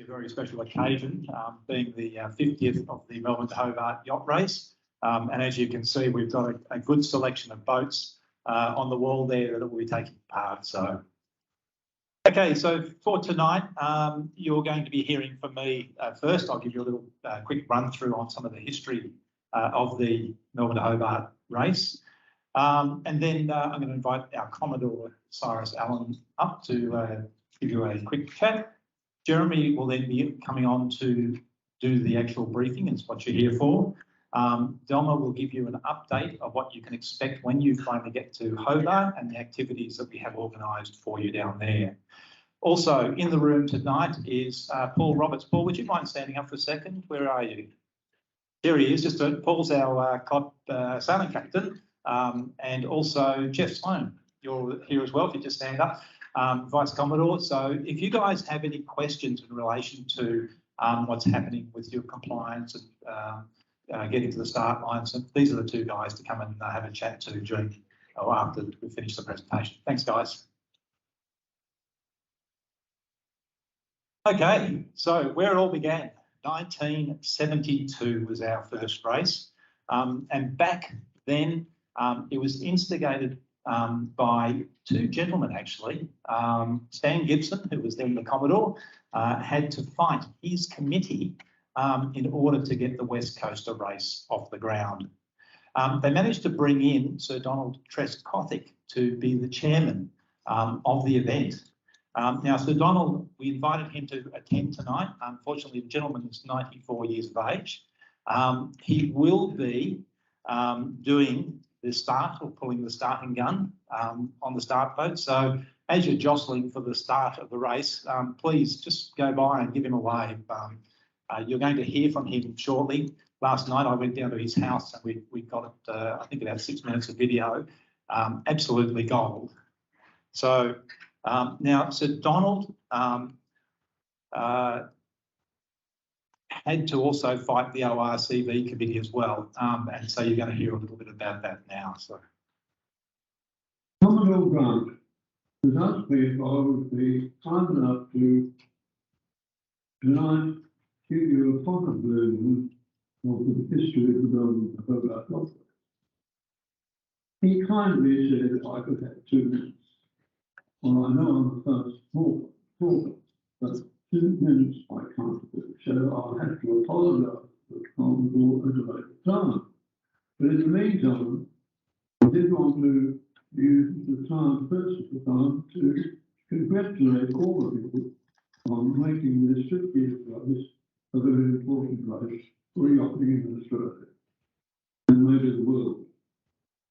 very special occasion, being the 50th of the Melbourne to Hobart yacht race. And as you can see, we've got a good selection of boats on the wall there that will be taking part. So, okay, so for tonight, you're going to be hearing from me first. I'll give you a little quick run through on some of the history of the Melbourne to Hobart race. And then I'm going to invite our Commodore Cyrus Allen up to give you a quick chat. Jeremy will then be coming on to do the actual briefing, and it's what you're here for. Delma will give you an update of what you can expect when you finally get to Hobart and the activities that we have organised for you down there. Also in the room tonight is Paul Roberts. Paul, would you mind standing up for a second? Where are you? There he is. Paul's our club sailing captain, and also Jeff Sloan. You're here as well if you just stand up. Vice Commodore. So if you guys have any questions in relation to what's happening with your compliance and getting to the start line, so these are the two guys to come and have a chat to during or after we finish the presentation. Thanks, guys. Okay, so where it all began, 1972 was our first race, and back then it was instigated by two gentlemen, actually. Stan Gibson, who was then the Commodore, had to fight his committee in order to get the West Coaster race off the ground. They managed to bring in Sir Donald Trescothick to be the chairman of the event. Now, Sir Donald, we invited him to attend tonight. Unfortunately, the gentleman is 94 years of age. He will be doing the start or pulling the starting gun on the start boat. So as you're jostling for the start of the race, please just go by and give him a wave. You're going to hear from him shortly. Last night I went down to his house and we got, I think, about 6 minutes of video. Absolutely gold. So now, Sir Donald had to also fight the ORCV committee as well, and so you're going to hear a little bit about that now. So, Commodore Grant has asked me if I would be kind enough to tonight give you a pocket version of the history of the Melbourne to Hobart Race. He kindly said if I could have 2 minutes. Well, I know I'm the first talker, but 2 minutes I can't do, so I'll have to apologise for Commodore at a later time. But in the meantime, I did want to use the time, first of the time, to congratulate all of you on making this 50th race a very important race for yachting in Australia and maybe the world,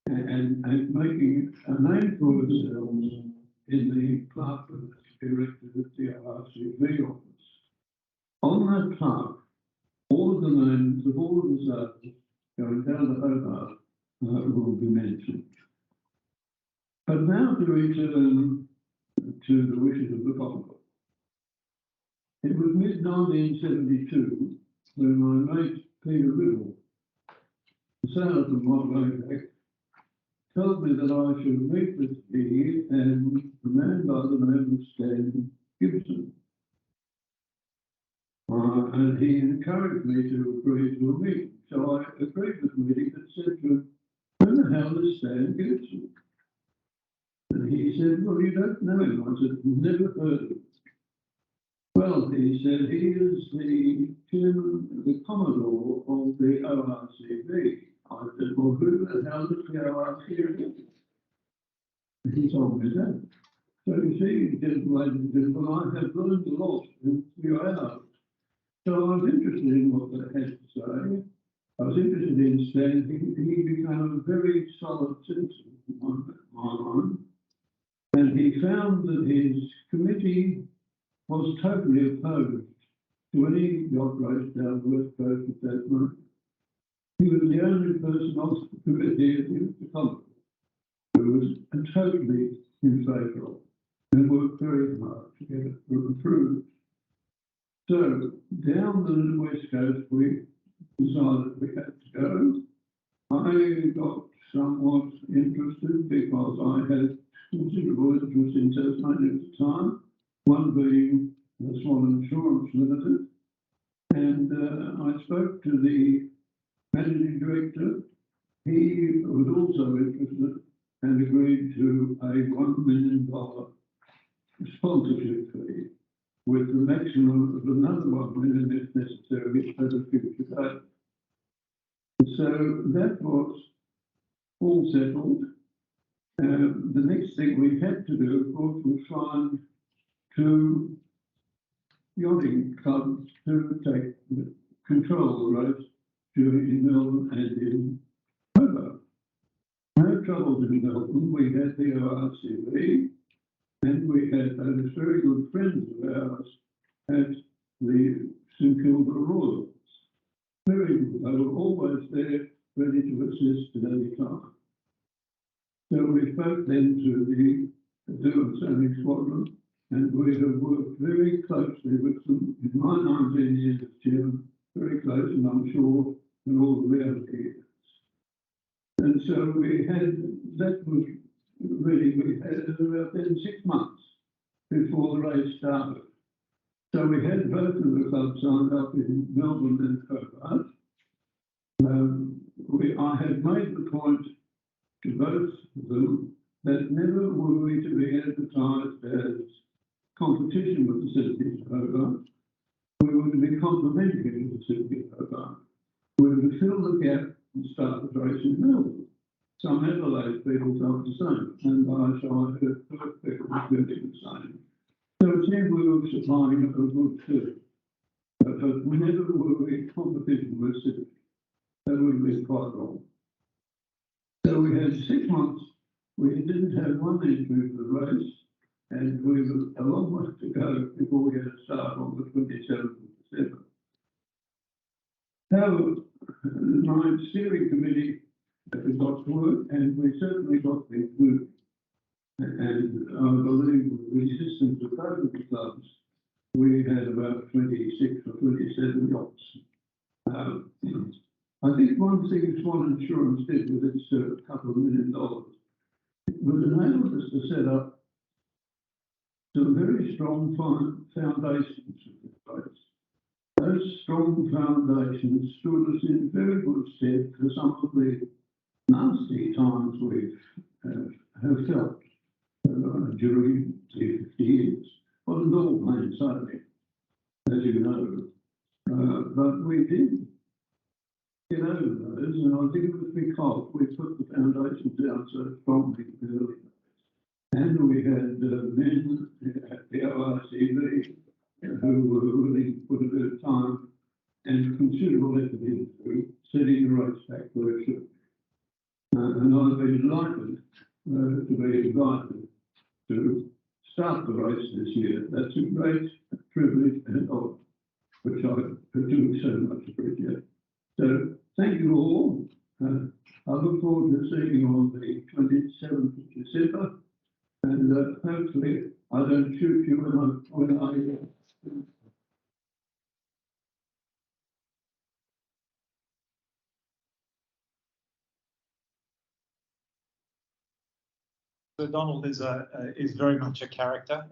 and making a name for yourselves in the plaque that's erected at the RCV office. On that plaque, all of the names of all of the sailors going down to Hobart will be mentioned. But now to return to the wishes of the Commodore. It was mid-1972 when my mate Peter Riddle, the sailor from Monterey, told me that I should meet with me and a man by the name of Stan Gibson. And he encouraged me to agree to a meeting. So I agreed with the meeting and said to him, "Who the hell is Stan Gibson?" And he said, "Well, you don't know him." I said, "Never heard of him." Well, he said, "He is the chairman, the Commodore of the ORCV." I said, "Well, who the hell is the ORCV?" And he told me that. So you see, ladies and gentlemen, I have learned a lot in 3 hours. So I was interested in what they had to say. I was interested in Stan. He became a very solid citizen in my mind. And he found that his committee was totally opposed to any yacht race down the West Coast at that moment. He was the only person on the committee at the Commodore who was totally in favour of it and worked very hard to get it approved. So down the West Coast, we decided we had to go. I got somewhat interested because I had considerable interest in Tasmania at the time, one being Swan Insurance Limited, and I spoke to the managing director. He was also interested and agreed to a $1 million sponsorship fee, with the maximum of another $1 million if necessary at a future date. So that was all settled. The next thing we had to do, of course, was find 2 yachting clubs to take control the race in Melbourne and in Hobart. No trouble in Melbourne. We had the ORCV, and we had those very good friends of ours at the St Kilda Royals. Very good. They were always there, ready to assist at any time. So we spoke then to the Doing Sailing Squadron, and we have worked very closely with them in my 19 years as chairman, very close, and I'm sure in all the other years. And so we had, that was really, we had about then 6 months before the race started. So we had both of the clubs signed up in Melbourne and Hobart. I had made the point to both of them that never were we to be advertised as competition with the city of Hobart. We were to be complementary to the city of Hobart. We were to fill the gap and start the race in Melbourne. Some Adelaide people felt the same, and I heard Perth people doing the same. So it seemed we were supplying a good food, but never were we in competition with city. That would have been quite wrong. So we had 6 months. We didn't have one entry for the race, and we were a long way to go before we had to start on the 27th of December. However, my steering committee got to work, and we certainly got things moving. And I believe with the assistance of both of the clubs, we had about 26 or 27 yachts. I think one thing Swan Insurance did with its couple of $1 million was enable us to set up some very strong foundations of the place. Those strong foundations stood us in very good stead for some of the nasty times we have felt during the 50 years. Well, it's all plain sailing, as you know. But we did get over those, and I think it was because we put the foundations down so strongly early. And we had men at the ORCV who were willing to put a bit of time and considerable effort into setting the race back where it should be. And I've been delighted to be invited to start the race this year. That's a great privilege and honour, which I do so much appreciate. So thank you all. I look forward to seeing you on the 27th of December, and hopefully I don't shoot you when I So Donald is very much a character.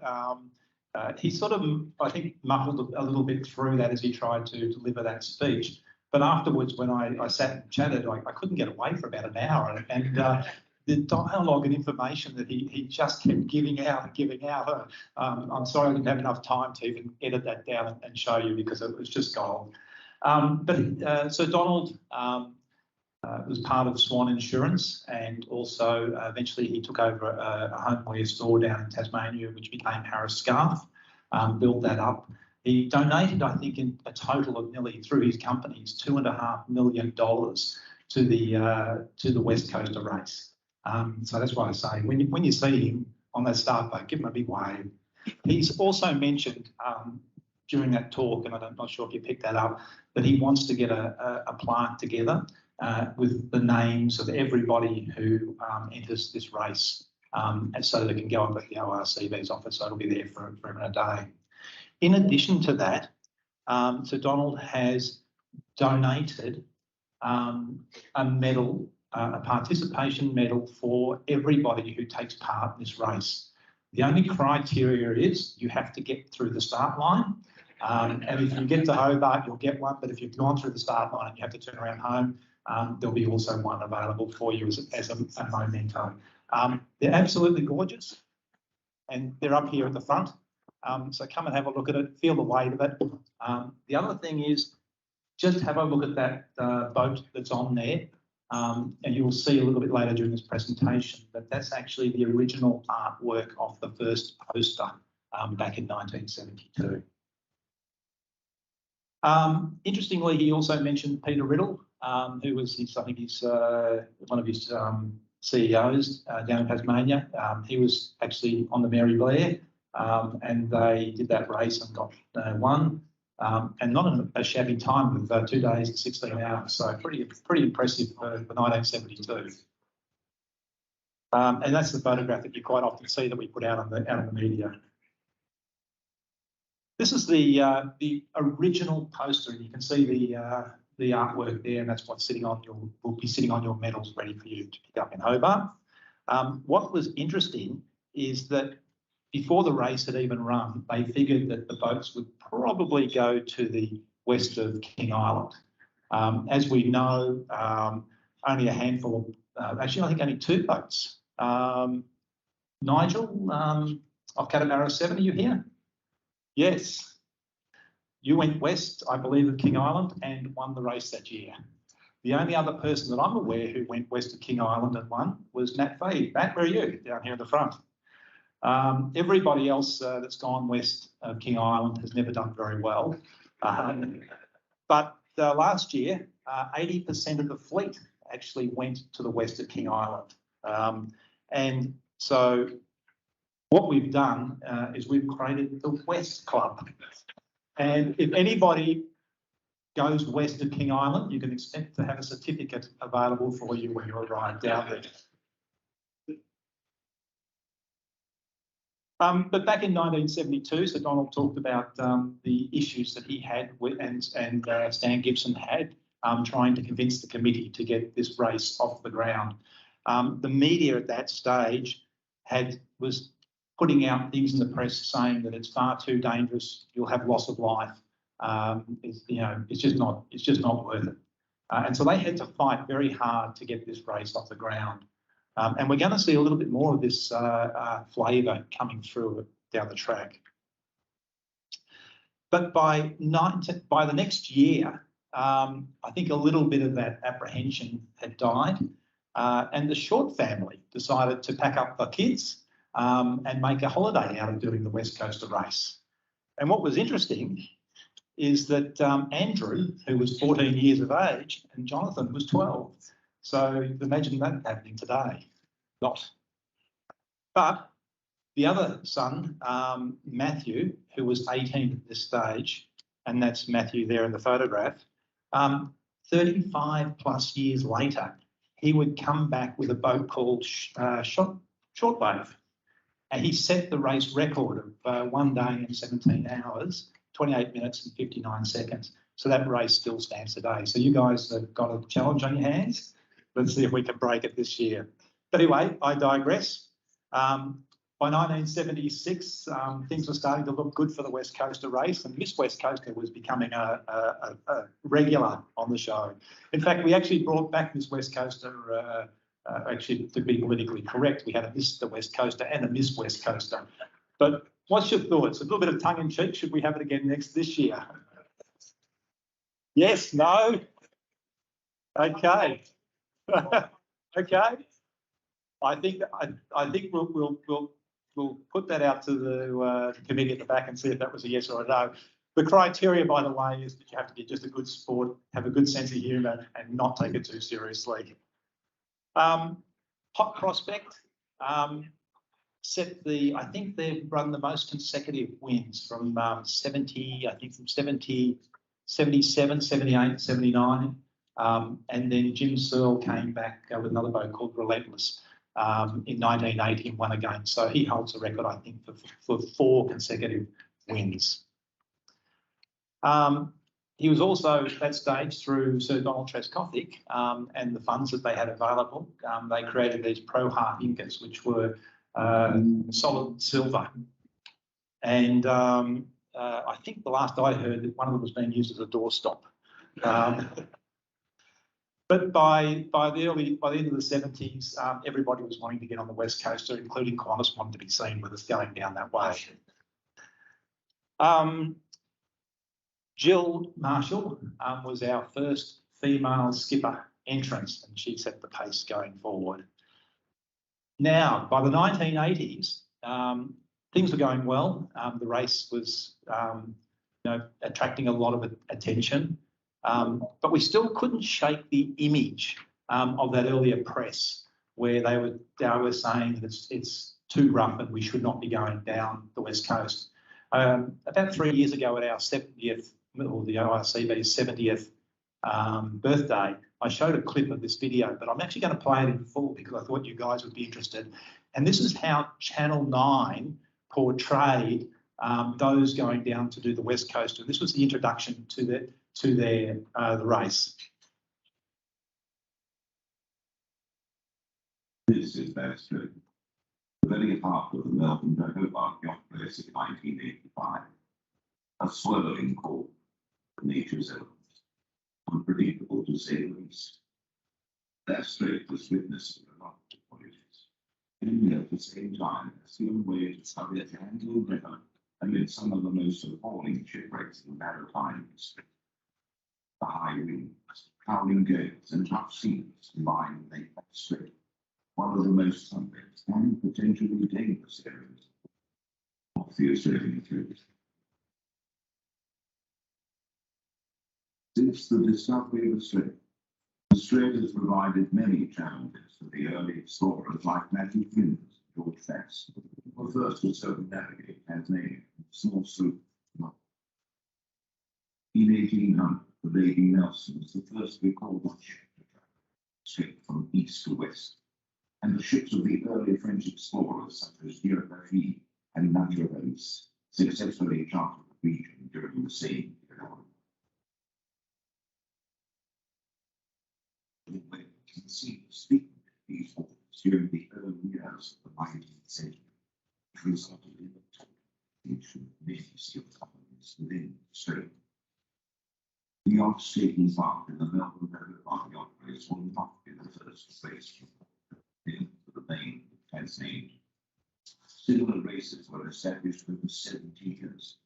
He sort of, I think, muffled a little bit through that as he tried to deliver that speech. But afterwards, when I sat and chatted, I couldn't get away for about an hour. And the dialogue and information that he just kept giving out. I'm sorry I didn't have enough time to even edit that down and show you because it was just gold. So Donald was part of Swan Insurance, and also eventually he took over a homeware store down in Tasmania, which became Harris Scarf, built that up. He donated, I think, in a total of nearly, through his companies, $2.5 million to the West Coaster race. So that's why I say, when you see him on that start boat, give him a big wave. He's also mentioned during that talk, and I'm not sure if you picked that up, that he wants to get a plant together with the names of everybody who enters this race, and so that it can go up at the ORCV's office, so it'll be there for a day. In addition to that, so Donald has donated a medal, a participation medal for everybody who takes part in this race. The only criteria is you have to get through the start line. And if you get to Hobart, you'll get one. But if you've gone through the start line and you have to turn around home, there'll be also one available for you as a memento. They're absolutely gorgeous, and they're up here at the front. So come and have a look at it, feel the weight of it. The other thing is just have a look at that boat that's on there. And you'll see a little bit later during this presentation that that's actually the original artwork of the first poster back in 1972. Interestingly, he also mentioned Peter Riddle, who was I think he's one of his CEOs down in Tasmania. He was actually on the Mary Blair, and they did that race and got won. And not a shabby time with 2 days and 16 hours. So pretty impressive for 1972. And that's the photograph that you quite often see that we put out on the media. This is the original poster, and you can see the artwork there, and that's what's sitting on will be sitting on your medals ready for you to pick up in Hobart. What was interesting is that before the race had even run, they figured that the boats would probably go to the west of King Island. As we know, only a handful of, actually I think only 2 boats. Nigel of Catamaran 7, are you here? Yes. You went west, I believe, of King Island and won the race that year. The only other person that I'm aware who went west of King Island and won was Matt Fahey. Matt, where are you? Down here in the front. Everybody else that's gone west of King Island has never done very well. But last year, 80% of the fleet actually went to the west of King Island. And so what we've done is we've created the West Club. And if anybody goes west of King Island, you can expect to have a certificate available for you when you arrive down there. But back in 1972, so Donald talked about the issues that he had with, and Stan Gibson had trying to convince the committee to get this race off the ground. The media at that stage was putting out things in the press saying that it's far too dangerous, you'll have loss of life. It's just not worth it. And so they had to fight very hard to get this race off the ground. And we're going to see a little bit more of this flavour coming through down the track. But by the next year, I think a little bit of that apprehension had died, and the Short family decided to pack up the kids and make a holiday out of doing the West Coaster race. And what was interesting is that Andrew, who was 14 years of age, and Jonathan was 12. So imagine that happening today. Not. But the other son, Matthew, who was 18 at this stage, and that's Matthew there in the photograph, 35 plus years later, he would come back with a boat called Short Wave. And he set the race record of 1 day and 17 hours, 28 minutes and 59 seconds. So that race still stands today. So you guys have got a challenge on your hands. Let's see if we can break it this year. But anyway, I digress. By 1976, things were starting to look good for the West Coaster race, and Miss West Coaster was becoming a regular on the show. In fact, we actually brought back Miss West Coaster, actually, to be politically correct, we had a Mr. West Coaster and a Miss West Coaster. But what's your thoughts? A little bit of tongue-in-cheek. Should we have it again this year? Yes, no? Okay. Okay. I think we'll put that out to the committee at the back and see if that was a yes or a no. The criteria, by the way, is that you have to be just a good sport, have a good sense of humour, and not take it too seriously. Hot Prospect I think they've run the most consecutive wins from 77, 78, 79. And then Jim Searle came back with another boat called Relentless in 1980 and won again. So he holds a record, I think, for 4 consecutive wins. He was also at that stage through Sir Donald Trescothick and the funds that they had available. They created these Pro Half Incas, which were solid silver. And I think the last I heard that one of them was being used as a doorstop. But by the end of the 70s, everybody was wanting to get on the West Coast, including Qantas wanted to be seen with us going down that way. Jill Marshall was our first female skipper entrance, and she set the pace going forward. Now, by the 1980s, things were going well. The race was attracting a lot of attention, but we still couldn't shake the image of that earlier press where they were saying that it's too rough and we should not be going down the West Coast. About 3 years ago at our 70th, or the ORCB's 70th birthday, I showed a clip of this video, but I'm actually going to play it in full because I thought you guys would be interested. And this is how Channel 9 portrayed those going down to do the West Coast. And this was the introduction to the race. This is their street. The very heart of the Melbourne to Hobart yacht race in 1985. A swirling call for nature's elements, unpredictable to say the least. That strait was witnessing a lot of voyages, and at the same time, a human way to study a handle river amid some of the most appalling shipwrecks in maritime history. The high winds, howling gales, and tough seas combined to make that strait one of the most complex and potentially dangerous areas of the Australian coast. Since the discovery of the strait has provided many challenges for the early explorers like Matthew Flinders and George Bass, who were first to circumnavigate Tasmania in small sloop. In 1800, the Lady Nelson was the first recorded ship to travel straight from east to west, and the ships of the early French explorers such as Dieudonné and Naturaliste successfully charted the region during the same period. We can see speaking of these waters during the early years of the 19th century, which resulted in the total extinction of many seal colonies within the strait. The yachts taking part in the Melbourne Hobart yacht race will not be the first race in the main Tasmania. Similar races were established over 70 years.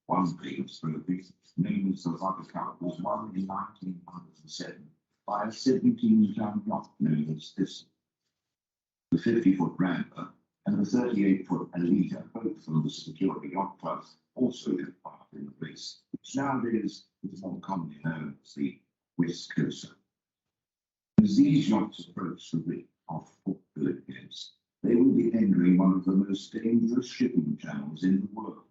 One famous trophy, known as the Rugger Cup, was won in 1907 by a 17-ton yacht known as this. The 50-foot Rambler and the 38-foot Alita, both from the Security Yacht Club, also took part in the race, which nowadays is more commonly known as the West Coaster. As these yachts approach the reef off Port Phillip Heads, they will be entering one of the most dangerous shipping channels in the world.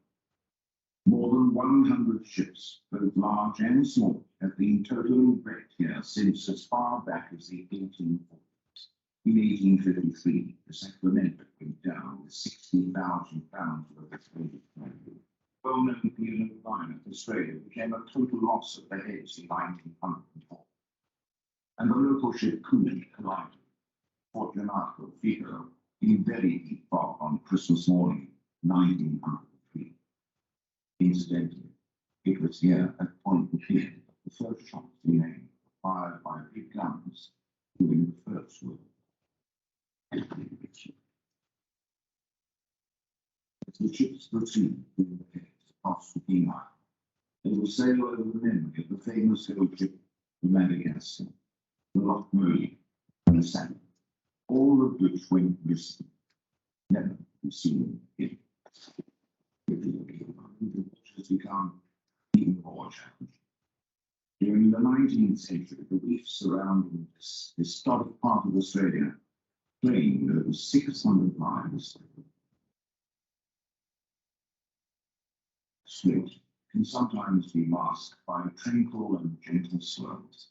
More than 100 ships, both large and small, have been totally wrecked here since as far back as the 1840s. In 1853, the Sacramento went down with 60,000 pounds worth of freight. Well-known P&O line of Australia became a total loss at the heads in 1904. And the local ship Cooley collided with Fortunato Figaro in very deep fog on Christmas morning, 1903. Incidentally, it was here at Point Clear that the first shots in aim were fired by big guns during the First World War. As the ships proceeded through the heads across the Kenai, they will sail over the memory of the famous old ship, the Madagascar, the Lochmarlie, and the Salmon, all of which went missing, never to be seen again. The waters become even more challenging. During the 19th century, the reefs surrounding this historic part of Australia claimed over 600 miles. Strait can sometimes be masked by tranquil and gentle swells.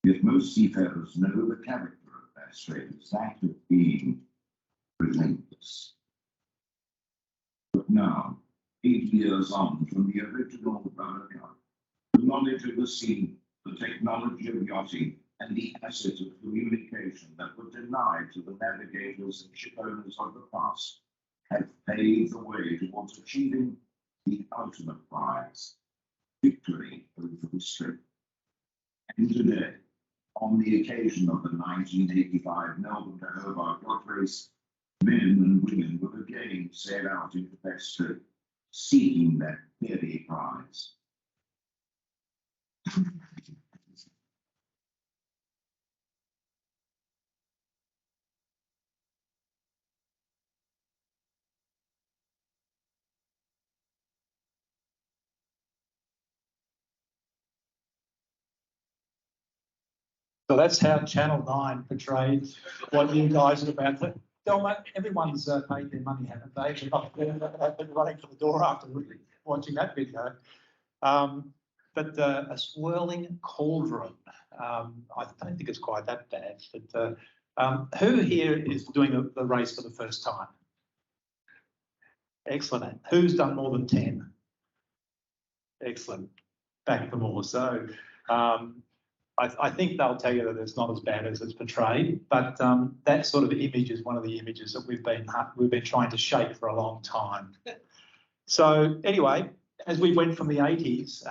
Yet most seafarers know the character of that strait as that of being relentless. But now, 8 years on from the original Rugger Cup, the knowledge of the sea, the technology of yachting, and the asset of communication that were denied to the navigators and shipowners of the past have paved the way towards achieving the ultimate prize, victory over the strait. And today, on the occasion of the 1985 Melbourne to Hobart yacht race, men and women will again sail out into that strait, seeking that very prize. So that's how Channel 9 portrayed what you guys are about to. Delma, everyone's paid their money, haven't they? They've been running for the door after watching that video. But a swirling cauldron, I don't think it's quite that bad. But who here is doing the race for the first time? Excellent. Who's done more than 10? Excellent. Back for more. So I think they'll tell you that it's not as bad as it's portrayed, but that sort of image is one of the images that we've been trying to shape for a long time. So anyway, as we went from the 80s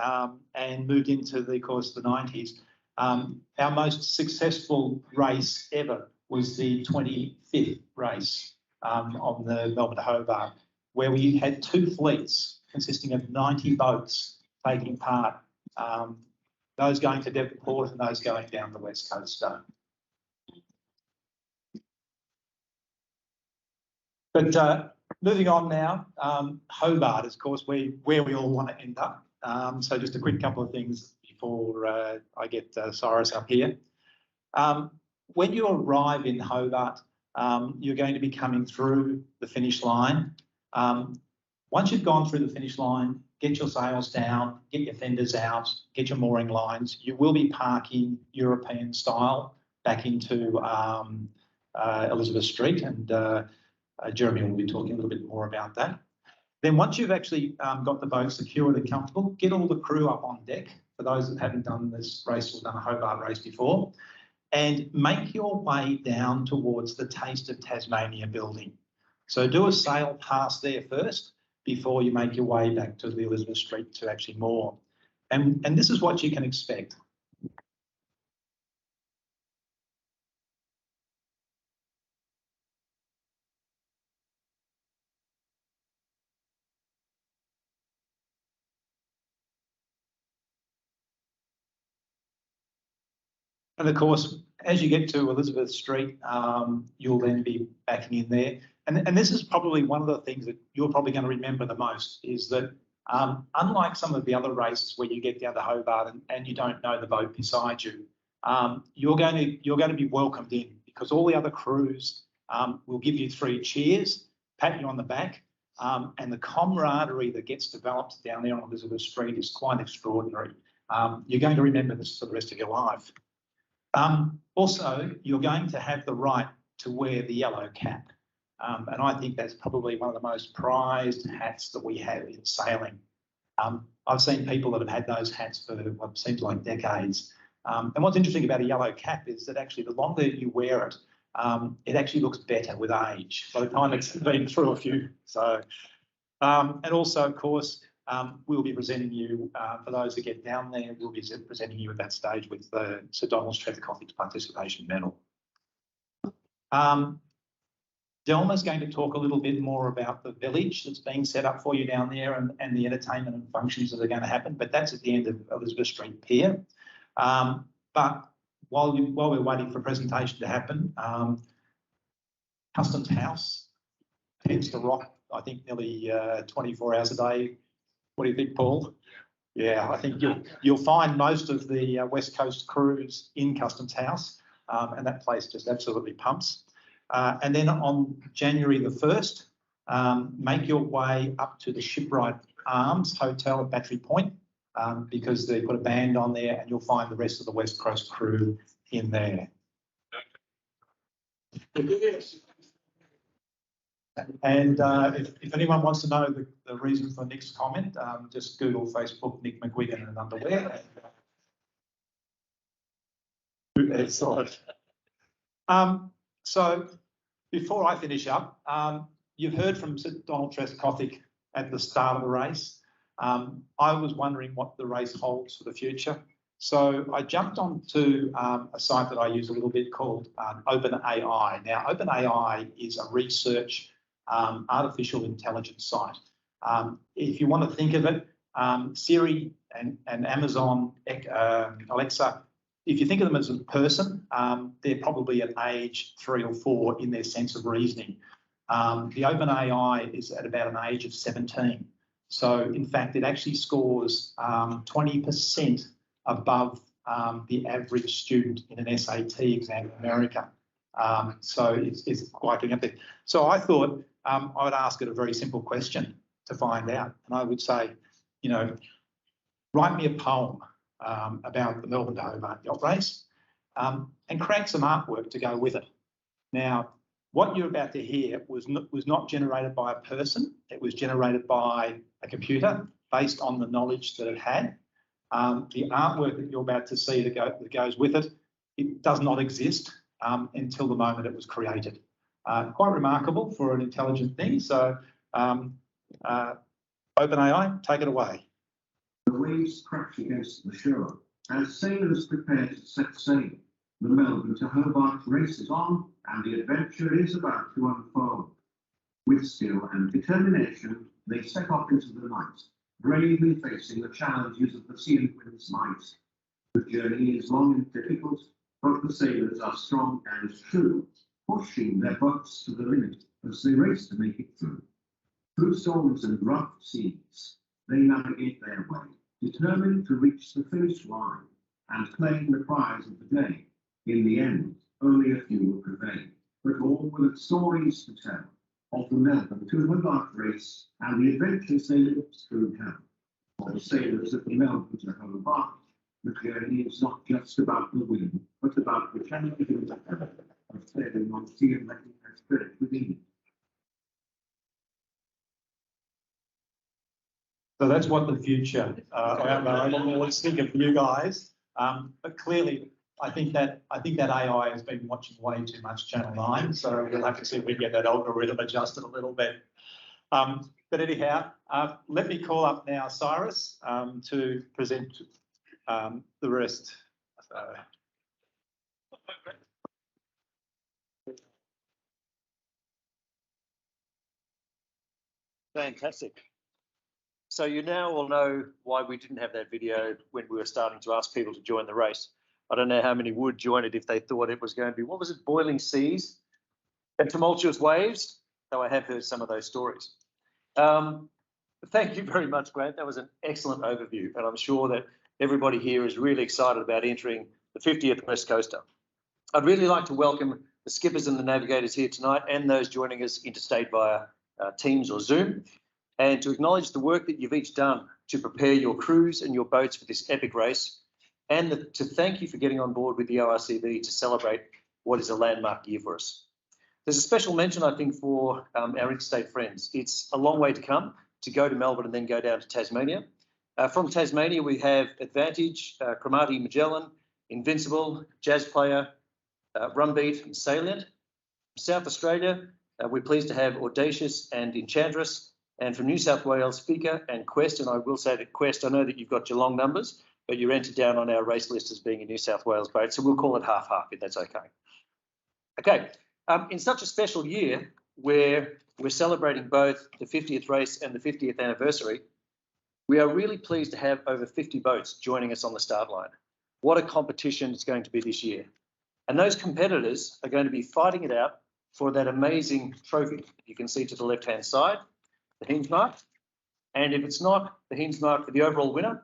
and moved into the course of the 90s, our most successful race ever was the 25th race on the Melbourne to Hobart, where we had 2 fleets consisting of 90 boats taking part. Those going to Devonport and those going down the west coast. But moving on now, Hobart is, of course, where we all want to end up. So just a quick couple of things before I get Cyrus up here. When you arrive in Hobart, you're going to be coming through the finish line. Once you've gone through the finish line, get your sails down, get your fenders out, get your mooring lines. You will be parking European style back into Elizabeth Street, and Jeremy will be talking a little bit more about that. Then once you've actually got the boat secured and comfortable, get all the crew up on deck, for those that haven't done this race or done a Hobart race before, and make your way down towards the Taste of Tasmania building. So do a sail past there first, before you make your way back to the Elizabeth Street to actually moor. And this is what you can expect. And of course, as you get to Elizabeth Street, you'll then be backing in there. And this is probably one of the things that you're probably going to remember the most, is that unlike some of the other races where you get down to Hobart and you don't know the boat beside you, you're going to be welcomed in, because all the other crews will give you 3 cheers, pat you on the back, and the camaraderie that gets developed down there on Elizabeth Street is quite extraordinary. You're going to remember this for the rest of your life. Also, you're going to have the right to wear the yellow cap. And I think that's probably one of the most prized hats that we have in sailing. I've seen people that have had those hats for what seems like decades. And what's interesting about a yellow cap is that actually the longer you wear it, it actually looks better with age by the time it's been through a few. So, and also, of course, we'll be presenting you, for those that get down there, we'll be presenting you at that stage with the Sir Donald Strathcoffey's Participation Medal. Delma's going to talk a little bit more about the village that's being set up for you down there and the entertainment and functions that are going to happen, but that's at the end of Elizabeth Street Pier. But while we're waiting for a presentation to happen, Customs House tends to rock, I think, nearly 24 hours a day. What do you think, Paul? Yeah, I think you'll find most of the West Coast crews in Customs House, and that place just absolutely pumps. And then on January the 1st, make your way up to the Shipwright Arms Hotel at Battery Point, because they put a band on there, and you'll find the rest of the West Coast crew in there. And if anyone wants to know the reason for Nick's comment, just Google Facebook Nick McGuigan and underwear. Excellent. So before I finish up, you've heard from Sir Donald Trescothick at the start of the race. I was wondering what the race holds for the future. So I jumped onto a site that I use a little bit called OpenAI. Now, OpenAI is a research artificial intelligence site. If you want to think of it, Siri and Amazon Alexa, if you think of them as a person, they're probably at age 3 or 4 in their sense of reasoning. The OpenAI is at about an age of 17. So, in fact, it actually scores 20% above the average student in an SAT exam in America. So it's quite significant. So I thought I would ask it a very simple question to find out. And I would say, you know, write me a poem about the Melbourne to Hobart yacht race and crank some artwork to go with it. Now, what you're about to hear was not generated by a person. It was generated by a computer based on the knowledge that it had. The artwork that you're about to see that goes with it, it does not exist until the moment it was created. Quite remarkable for an intelligent thing. So, OpenAI, take it away. The waves crash against the shore as sailors prepare to set sail. The Melbourne to Hobart race is on, and the adventure is about to unfold. With skill and determination, they step off into the night, bravely facing the challenges of the sea and wind's might. The journey is long and difficult, but the sailors are strong and true, pushing their boats to the limit as they race to make it through. Through storms and rough seas, they navigate their way, determined to reach the finish line and claim the prize of the day. In the end, only a few will prevail, but all will have stories to tell of the Melbourne to Hobart race and the adventures they lived through hell. For the sailors of the Melbourne to Hobart, the journey is not just about the wind, but about the challenges of sailing on sea and letting their spirit within. So that's what the future, I don't always think of you guys, but clearly I think that AI has been watching way too much Channel 9, so we'll have to see if we can get that algorithm adjusted a little bit. But anyhow, let me call up now Cyrus to present the rest. Fantastic. So you now all know why we didn't have that video when we were starting to ask people to join the race. I don't know how many would join it if they thought it was going to be, what was it, boiling seas and tumultuous waves? Though I have heard some of those stories. Thank you very much, Grant. That was an excellent overview, and I'm sure that everybody here is really excited about entering the 50th West Coaster. I'd really like to welcome the skippers and the navigators here tonight and those joining us interstate via Teams or Zoom, and to acknowledge the work that you've each done to prepare your crews and your boats for this epic race, and to thank you for getting on board with the ORCB to celebrate what is a landmark year for us. There's a special mention, I think, for our interstate friends. It's a long way to come to go to Melbourne and then go down to Tasmania. From Tasmania, we have Advantage, Cromarty Magellan, Invincible, Jazz Player, Rumbeat and Salient. South Australia, we're pleased to have Audacious and Enchantress. And from New South Wales, Fika and Quest. And I will say that Quest, I know that you've got your long numbers, but you're entered down on our race list as being a New South Wales boat. So we'll call it half-half if that's okay. Okay, in such a special year where we're celebrating both the 50th race and the 50th anniversary, we are really pleased to have over 50 boats joining us on the start line. What a competition it's going to be this year. And those competitors are going to be fighting it out for that amazing trophy you can see to the left-hand side, the hinge mark. And if it's not the hinge mark for the overall winner,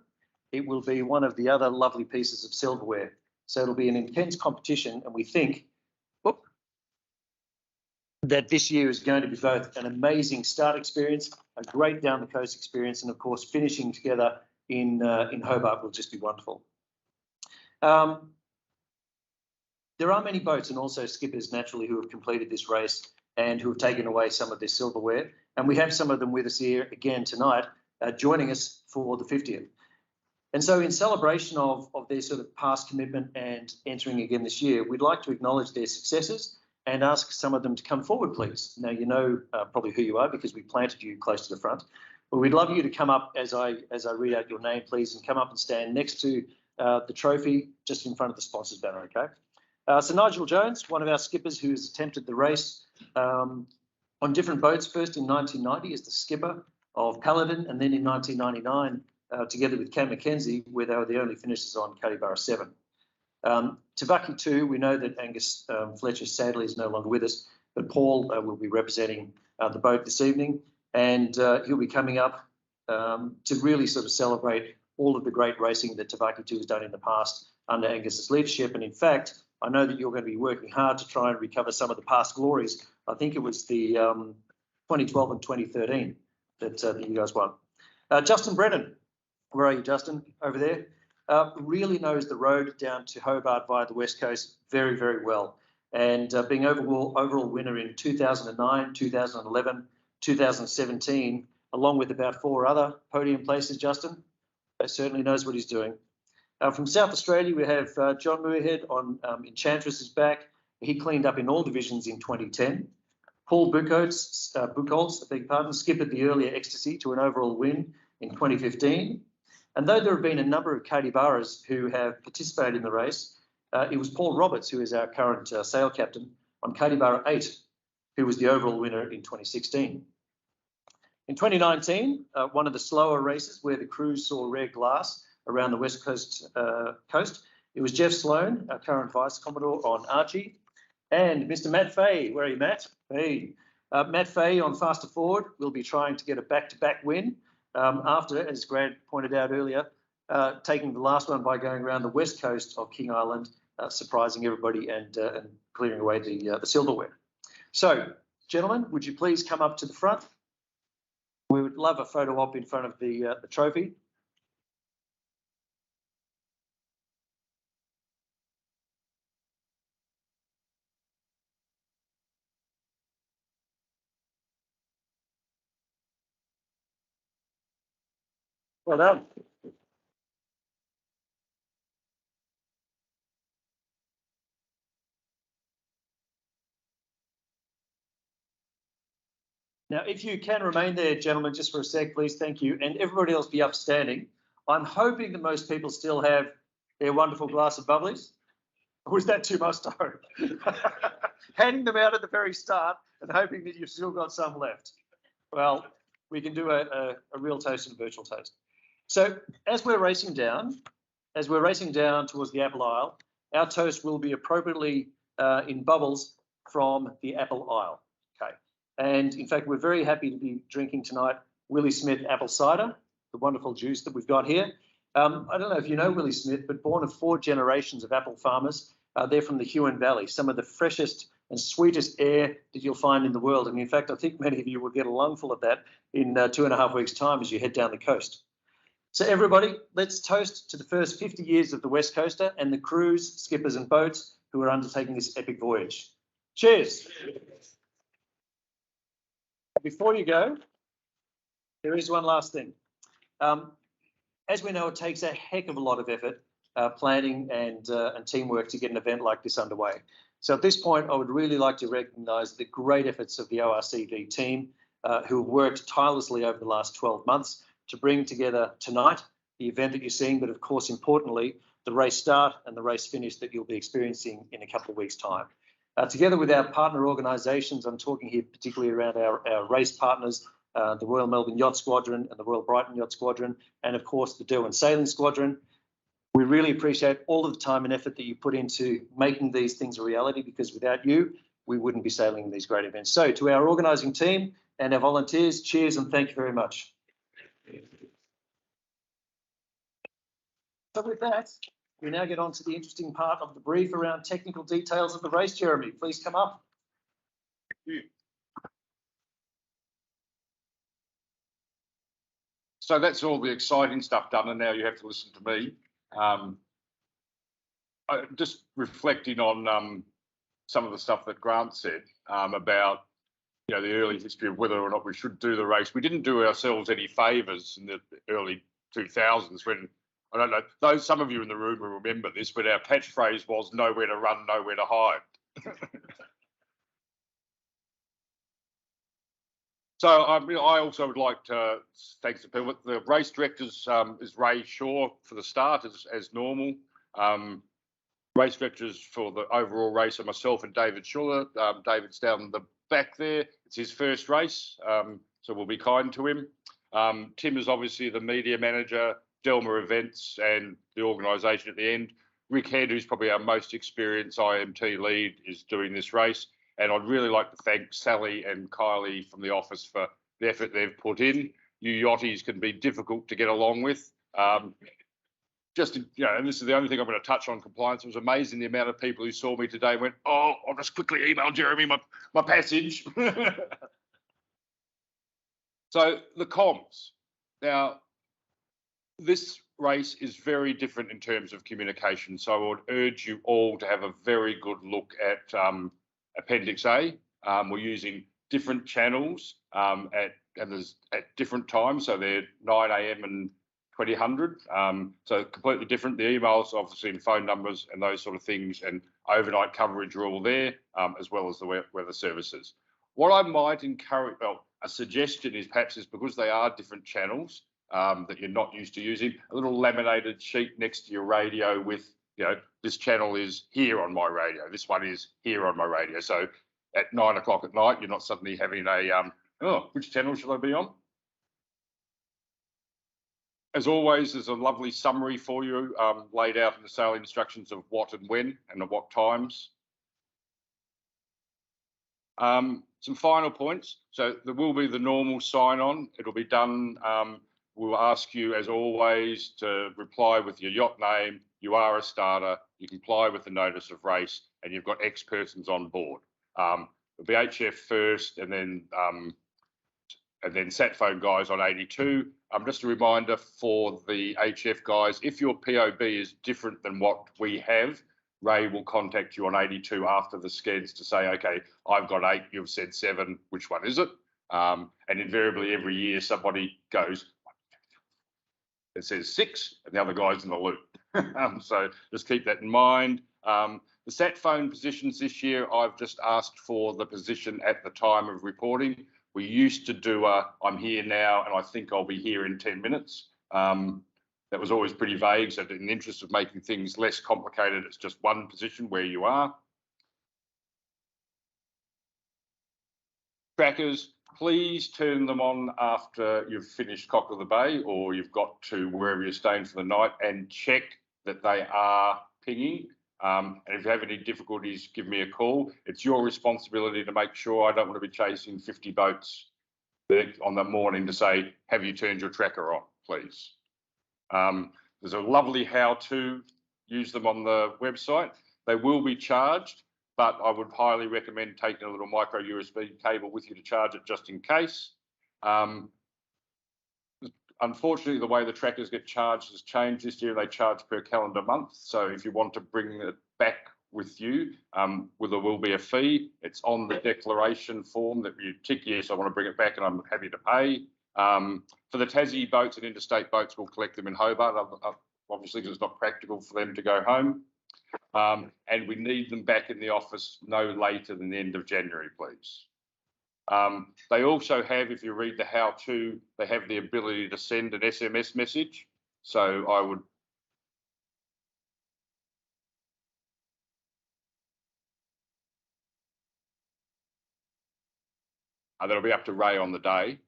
it will be one of the other lovely pieces of silverware. So it'll be an intense competition, and we think that this year is going to be both an amazing start experience, a great down the coast experience, and of course finishing together in Hobart will just be wonderful. There are many boats and also skippers naturally who have completed this race and who have taken away some of this silverware, and we have some of them with us here again tonight, joining us for the 50th. And so in celebration of their sort of past commitment and entering again this year, we'd like to acknowledge their successes and ask some of them to come forward, please. Now, you know probably who you are because we planted you close to the front. But we'd love you to come up as I read out your name, please, and come up and stand next to the trophy just in front of the sponsors banner, okay? So Nigel Jones, one of our skippers who has attempted the race on different boats, first in 1990 as the skipper of Paladin, and then in 1999 together with Cam Mackenzie, where they were the only finishers on Cuttybarra 7. Tavaki 2, we know that Angus Fletcher sadly is no longer with us, but Paul will be representing the boat this evening, and he'll be coming up to really sort of celebrate all of the great racing that Tavaki 2 has done in the past under Angus's leadership. And in fact, I know that you're going to be working hard to try and recover some of the past glories. I think it was the 2012 and 2013 that you guys won. Justin Brennan, where are you, Justin? Over there. Really knows the road down to Hobart via the West Coast very, very well. And being overall winner in 2009, 2011, 2017, along with about 4 other podium places, Justin certainly knows what he's doing. From South Australia, we have John Muirhead on Enchantress's back. He cleaned up in all divisions in 2010. Paul Buchholz, I beg your pardon, skippered the earlier Ecstasy to an overall win in 2015. And though there have been a number of Cuttybarras who have participated in the race, it was Paul Roberts, who is our current sail captain, on Cuttybarra 8, who was the overall winner in 2016. In 2019, one of the slower races where the crews saw rare glass around the West Coast, it was Jeff Sloan, our current Vice Commodore on Archie, and Mr. Matt Fay. Where are you, Matt? Hey. Matt Fay on Faster Forward will be trying to get a back-to-back win after, as Grant pointed out earlier, taking the last one by going around the west coast of King Island, surprising everybody and clearing away the silverware. So, gentlemen, would you please come up to the front? We would love a photo op in front of the trophy. Well done. Now, if you can remain there, gentlemen, just for a sec, please, thank you. And everybody else be upstanding. I'm hoping that most people still have their wonderful glass of bubblies. Or is that too much to hope? Handing them out at the very start and hoping that you've still got some left. Well, we can do a real toast and a virtual toast. So as we're racing down towards the Apple Isle, our toast will be appropriately in bubbles from the Apple Isle. Okay. And in fact, we're very happy to be drinking tonight Willie Smith apple cider, the wonderful juice that we've got here. I don't know if you know Willie Smith, but born of 4 generations of apple farmers. They're from the Huon Valley, some of the freshest and sweetest air that you'll find in the world. And in fact, I think many of you will get a lungful of that in 2.5 weeks' time as you head down the coast. So everybody, let's toast to the first 50 years of the West Coaster and the crews, skippers and boats who are undertaking this epic voyage. Cheers. Before you go, there is one last thing. As we know, it takes a heck of a lot of effort, planning and teamwork to get an event like this underway. So at this point, I would really like to recognise the great efforts of the ORCV team who have worked tirelessly over the last 12 months to bring together tonight the event that you're seeing, but of course, importantly, the race start and the race finish that you'll be experiencing in a couple of weeks' time. Together with our partner organisations, I'm talking here particularly around our race partners, the Royal Melbourne Yacht Squadron and the Royal Brighton Yacht Squadron, and of course the Derwent Sailing Squadron. We really appreciate all of the time and effort that you put into making these things a reality, because without you, we wouldn't be sailing these great events. So to our organising team and our volunteers, cheers and thank you very much. So with that, we now get on to the interesting part of the brief around technical details of the race. Jeremy, please come up. Thank you. So that's all the exciting stuff done, and now you have to listen to me. Just reflecting on some of the stuff that Grant said about the early history of whether or not we should do the race. We didn't do ourselves any favours in the early 2000s when I don't know. Those some of you in the room will remember this, but our catchphrase was "nowhere to run, nowhere to hide." So I also would like to thank the people. The race directors is Ray Shaw for the start as normal. Race directors for the overall race are myself and David Schuller. David's down the back there. It's his first race, so we'll be kind to him. Tim is obviously the media manager, Delma Events and the organisation at the end. Rick Head, who's probably our most experienced IMT lead, is doing this race. And I'd really like to thank Sally and Kylie from the office for the effort they've put in. You yachties can be difficult to get along with. And this is the only thing I'm going to touch on compliance. It was amazing the amount of people who saw me today and went, "Oh, I'll just quickly email Jeremy my passage." So the comms. Now, this race is very different in terms of communication. So I would urge you all to have a very good look at Appendix A. We're using different channels at different times. So they're 9 a.m. and 2000. So completely different. The emails, obviously, and phone numbers and those sort of things, and overnight coverage are all there, as well as the weather services. What I might encourage, a suggestion is perhaps because they are different channels that you're not used to using, a little laminated sheet next to your radio with, this channel is here on my radio. This one is here on my radio. So at 9 o'clock at night, you're not suddenly having which channel should I be on? As always, there's a lovely summary for you laid out in the sailing instructions of what and when and at what times. Some final points. So there will be the normal sign on. It'll be done. We'll ask you, as always, to reply with your yacht name. You are a starter. You comply with the notice of race, and you've got X persons on board. It'll be HF first, and then sat phone guys on 82. Just a reminder for the HF guys, if your POB is different than what we have, Ray will contact you on 82 after the skeds to say, okay, I've got 8, you've said 7, which one is it? And invariably every year somebody goes, it says 6, and the other guy's in the loop. So just keep that in mind. The sat phone positions this year, I've just asked for the position at the time of reporting. We used to do I'm here now and I think I'll be here in 10 minutes. That was always pretty vague, so in the interest of making things less complicated, it's just one position where you are. Trackers, please turn them on after you've finished Cock of the Bay or you've got to wherever you're staying for the night, and check that they are pinging. And if you have any difficulties, give me a call. It's your responsibility to make sure. I don't want to be chasing 50 boats on the morning to say, have you turned your tracker on, please? There's a lovely how-to, use them on the website. They will be charged, but I would highly recommend taking a little micro USB cable with you to charge it just in case. Unfortunately, the way the trackers get charged has changed this year. They charge per calendar month. So if you want to bring it back with you, there will be a fee. It's on the declaration form that you tick, yes, I want to bring it back and I'm happy to pay. For the Tassie boats and interstate boats, we'll collect them in Hobart, obviously because it's not practical for them to go home. And we need them back in the office no later than the end of January, please. They also have, if you read the how-to, they have the ability to send an SMS message. So I would... that'll be up to Ray on the day.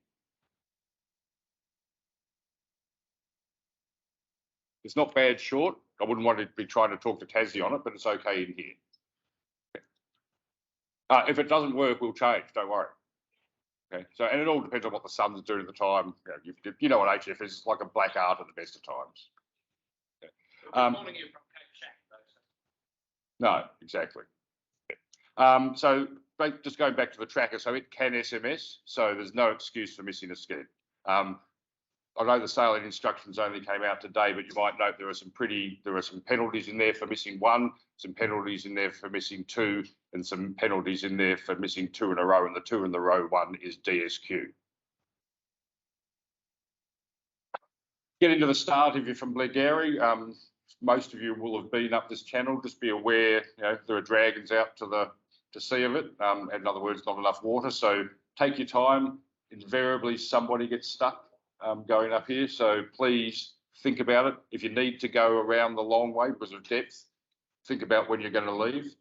It's not bad short. I wouldn't want to be trying to talk to Tassie on it, but it's okay in here. If it doesn't work, we'll change, don't worry. Okay, so, and it all depends on what the sun's doing at the time. You know what HF is, it's like a black art at the best of times. Okay. No, exactly. So just going back to the tracker, so it can SMS, so there's no excuse for missing a sked. I know the sailing instructions only came out today, but you might note there are some penalties in there for missing 1, some penalties in there for missing 2, and some penalties in there for missing 2 in a row, and the 2 in the row one is DSQ. Get into the start if you're from Blairgowrie. Most of you will have been up this channel. Just be aware, there are dragons out to sea of it. In other words, not enough water. So take your time. Invariably, somebody gets stuck going up here. So please think about it. If you need to go around the long way because of depth, think about when you're going to leave.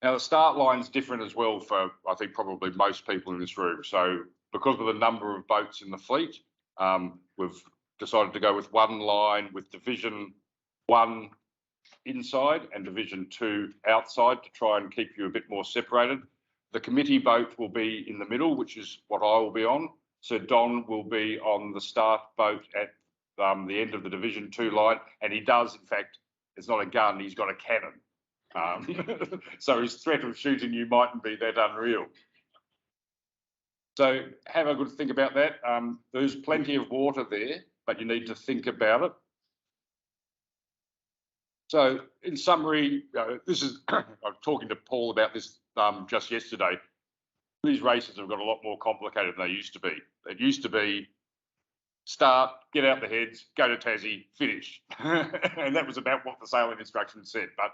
Now, the start line's different as well for, I think, probably most people in this room. So because of the number of boats in the fleet, we've decided to go with one line with Division 1 inside and Division 2 outside to try and keep you a bit more separated. The committee boat will be in the middle, which is what I will be on. So Don will be on the start boat at the end of the Division 2 line. And he does, in fact, it's not a gun, he's got a cannon. So his threat of shooting you mightn't be that unreal. So have a good think about that. There's plenty of water there, but you need to think about it. So in summary, this is, I was talking to Paul about this just yesterday. These races have got a lot more complicated than they used to be. It used to be start, get out the heads, go to Tassie, finish. And that was about what the sailing instructions said. But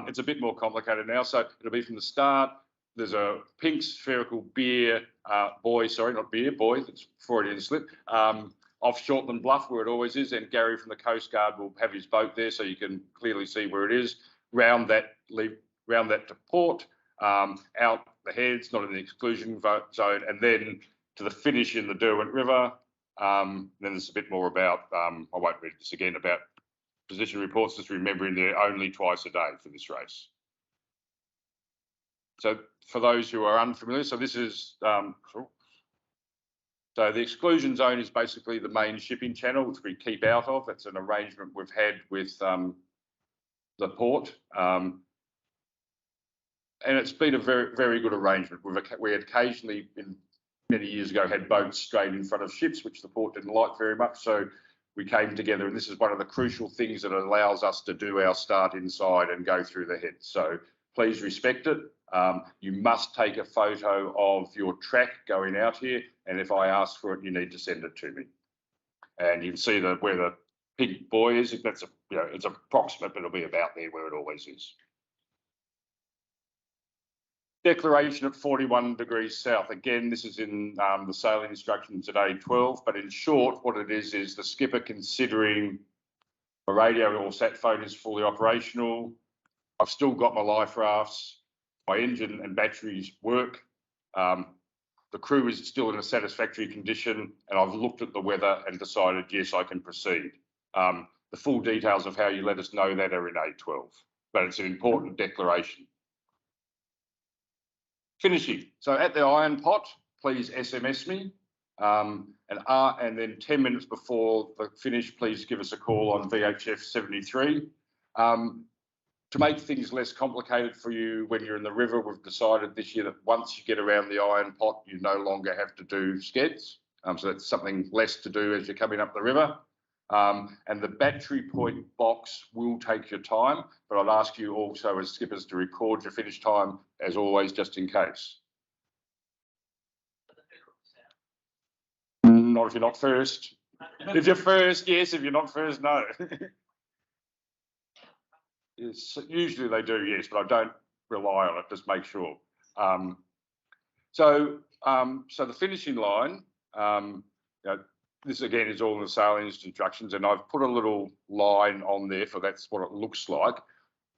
it's a bit more complicated now. So it'll be from the start. There's a pink spherical buoy, it's Freudian slip, off Shortland Bluff where it always is. And Gary from the Coast Guard will have his boat there so you can clearly see where it is. Round that to port, out the heads, not in the exclusion zone, and then to the finish in the Derwent River. Then there's a bit more about, I won't read this again, about position reports, just remembering they're only twice a day for this race. So for those who are unfamiliar, so this is, so the exclusion zone is basically the main shipping channel, which we keep out of. That's an arrangement we've had with the port. And it's been a very, very good arrangement. We had occasionally, many years ago, had boats straight in front of ships, which the port didn't like very much. So we came together, and this is one of the crucial things that allows us to do our start inside and go through the head. So please respect it. You must take a photo of your track going out here, and if I ask for it, you need to send it to me. And you can see where the pink buoy is. That's it's approximate, but it'll be about there where it always is. Declaration at 41 degrees south. Again, this is in the sailing instructions at A12, but in short, what it is the skipper considering a radio or sat phone is fully operational. I've still got my life rafts, my engine and batteries work. The crew is still in a satisfactory condition, and I've looked at the weather and decided, yes, I can proceed. The full details of how you let us know that are in A12, but it's an important declaration. Finishing. So at the iron pot, please SMS me. And then 10 minutes before the finish, please give us a call on VHF 73. To make things less complicated for you when you're in the river, we've decided this year that once you get around the iron pot, you no longer have to do skeds. So that's something less to do as you're coming up the river. And the battery point box will take your time, but I'd ask you also as skippers to record your finish time as always, just in case. Not if you're not first. If you're first, yes. If you're not first, no. Yes, usually they do, yes, but I don't rely on it. Just make sure. So the finishing line. This again is all in the sailing instructions, and I've put a little line on there for that's what it looks like.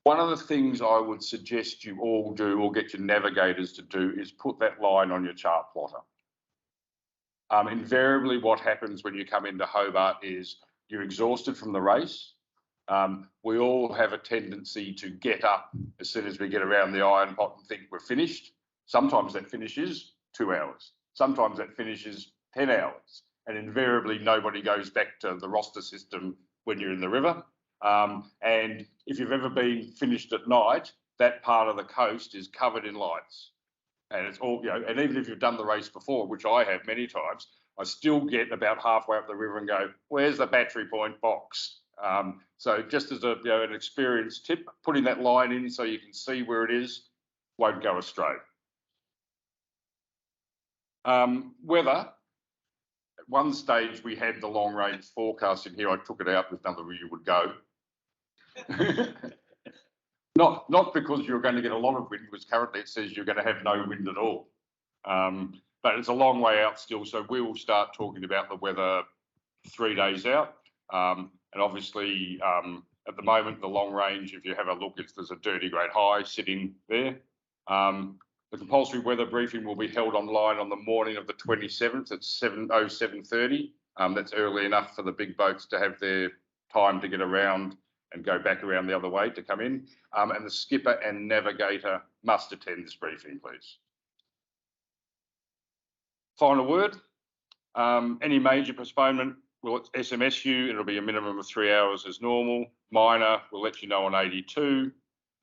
One of the things I would suggest you all do, or get your navigators to do, is put that line on your chart plotter. Invariably, what happens when you come into Hobart is you're exhausted from the race. We all have a tendency to get up as soon as we get around the iron pot and think we're finished. Sometimes that finish is 2 hours. Sometimes that finish is 10 hours. And invariably, nobody goes back to the roster system when you're in the river. And if you've ever been finished at night, that part of the coast is covered in lights. And it's all, and even if you've done the race before, which I have many times, I still get about halfway up the river and go, where's the battery point box? So just as an experience tip, putting that line in so you can see where it is won't go astray. Weather. one stage we had the long range forecast in here. I took it out because none of you would go. Not because you're going to get a lot of wind, because currently it says you're going to have no wind at all. But it's a long way out still, so we will start talking about the weather 3 days out. And obviously, at the moment, the long range, if you have a look, there's a dirty great high sitting there. The compulsory weather briefing will be held online on the morning of the 27th at 7:30. That's early enough for the big boats to have their time to get around and go back around the other way to come in. And the skipper and navigator must attend this briefing, please. Final word, any major postponement will SMS you. It'll be a minimum of 3 hours as normal. Minor, we'll let you know on 82.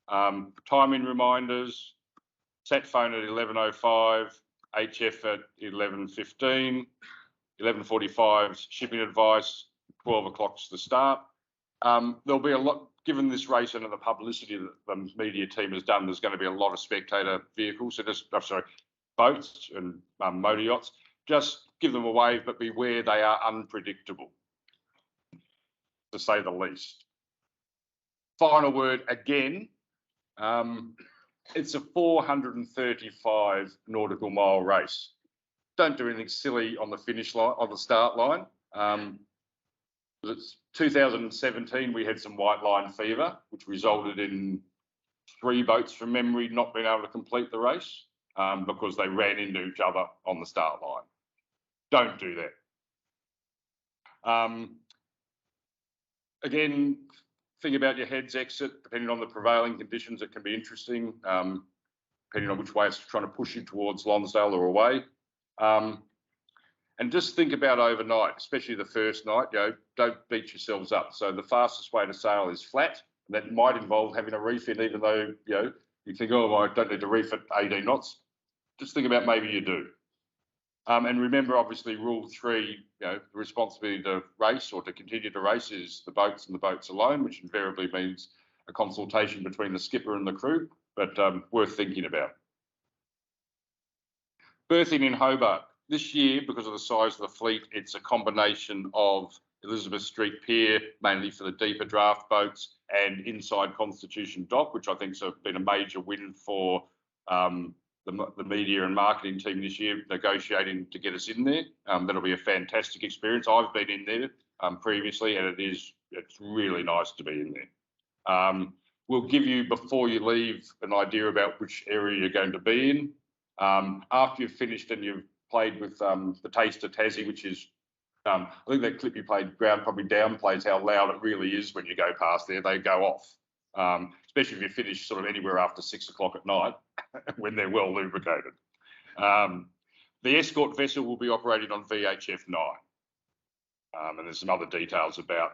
Timing reminders, sat phone at 11:05, HF at 11:15, 11:45 shipping advice, 12 o'clock's the start. There'll be a lot, given this race and the publicity that the media team has done, there's going to be a lot of spectator vehicles, boats and motor yachts. Just give them a wave, but beware, they are unpredictable, to say the least. Final word again, it's a 435 nautical mile race. Don't do anything silly on the finish line, on the start line. It's 2017, we had some white line fever, which resulted in 3 boats from memory not being able to complete the race because they ran into each other on the start line. Don't do that. Again, think about your head's exit, depending on the prevailing conditions, it can be interesting, depending on which way it's trying to push you towards Lonsdale or away. And just think about overnight, especially the first night, don't beat yourselves up. So the fastest way to sail is flat. That might involve having a reef in, even though, you think, oh, I don't need to reef at 18 knots. Just think about maybe you do. And remember, obviously, rule 3, the responsibility to race or to continue to race is the boats and the boats alone, which invariably means a consultation between the skipper and the crew, but worth thinking about. Berthing in Hobart. This year, because of the size of the fleet, it's a combination of Elizabeth Street Pier, mainly for the deeper draft boats, and inside Constitution Dock, which I think has been a major win for the media and marketing team this year, negotiating to get us in there. That'll be a fantastic experience. I've been in there previously, and it's really nice to be in there. We'll give you, before you leave, an idea about which area you're going to be in. After you've finished and you've played with the Taste of Tassie, which is, I think that clip you played, Ground, probably downplays how loud it really is when you go past there. They go off, especially if you finish sort of anywhere after 6 o'clock at night when they're well lubricated. The escort vessel will be operating on VHF 9. And there's some other details about.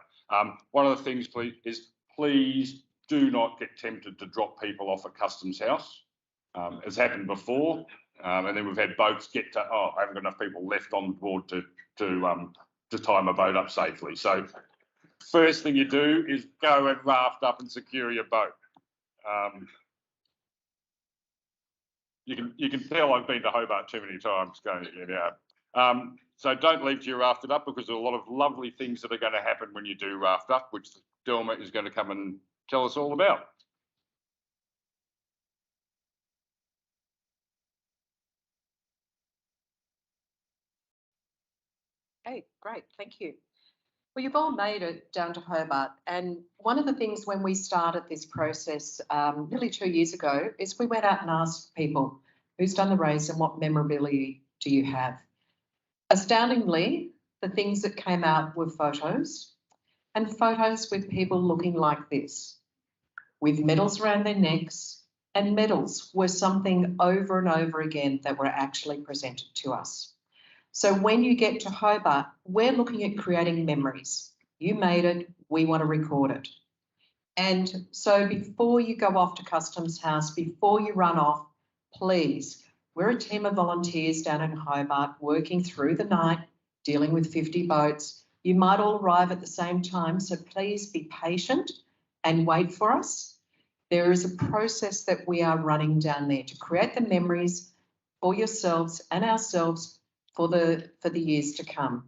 One of the things, please do not get tempted to drop people off at Customs House. It's happened before. And then we've had boats get to, I haven't got enough people left on board to tie my boat up safely. So first thing you do is go and raft up and secure your boat. You can tell I've been to Hobart too many times going in. So don't leave till you're rafted up, because there are a lot of lovely things that are going to happen when you do raft up, which Delma is going to come and tell us all about. Okay, great, thank you. Well, you've all made it down to Hobart, and one of the things when we started this process nearly 2 years ago is we went out and asked people who's done the race and what memorability do you have. Astoundingly, the things that came out were photos, and photos with people looking like this, with medals around their necks, and medals were something over and over again that were actually presented to us. So when you get to Hobart, we're looking at creating memories. You made it, we want to record it. And so before you go off to Customs House, before you run off, please, we're a team of volunteers down in Hobart working through the night, dealing with 50 boats. You might all arrive at the same time, so please be patient and wait for us. There is a process that we are running down there to create the memories for yourselves and ourselves for the years to come.